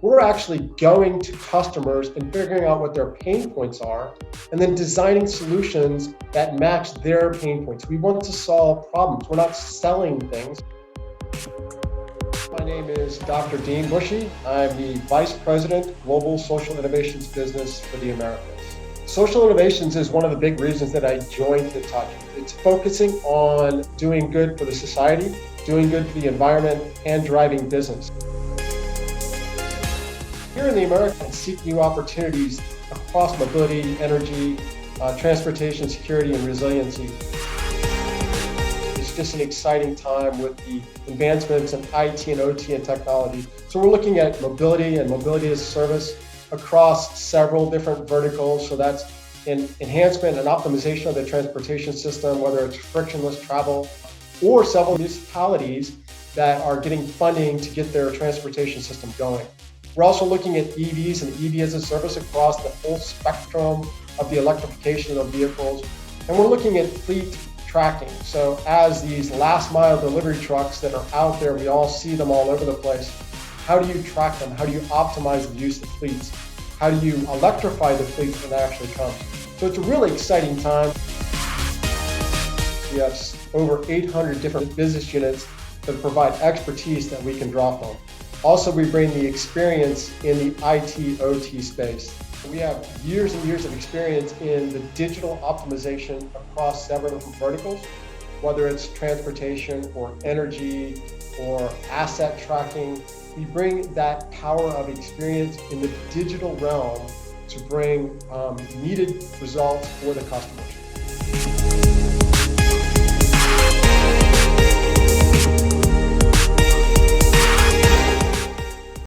We're actually going to customers and figuring out what their pain points are, and then designing solutions that match their pain points. We want to solve problems. We're not selling things. My name is Dr. Dean Bushey. I'm the Vice President, Global Social Innovations Business for the Americas. Social innovations is one of the big reasons that I joined Hitachi. It's focusing on doing good for the society, doing good for the environment, and driving business. Here in the Americas, seek new opportunities across mobility, energy, transportation, security, and resiliency. It's just an exciting time with the advancements in IT and OT and technology. So we're looking at mobility and mobility as a service across several different verticals. So that's an enhancement and optimization of the transportation system, whether it's frictionless travel, or several municipalities that are getting funding to get their transportation system going. We're also looking at EVs and EV as a service across the full spectrum of the electrification of vehicles. And we're looking at fleet tracking. So as these last mile delivery trucks that are out there, we all see them all over the place. How do you track them? How do you optimize the use of fleets? How do you electrify the fleet when that actually comes? So it's a really exciting time. We have over 800 different business units that provide expertise that we can draw from. Also, we bring the experience in the IT OT space. We have years and years of experience in the digital optimization across several different verticals, whether it's transportation or energy or asset tracking. We bring that power of experience in the digital realm to bring needed results for the customers.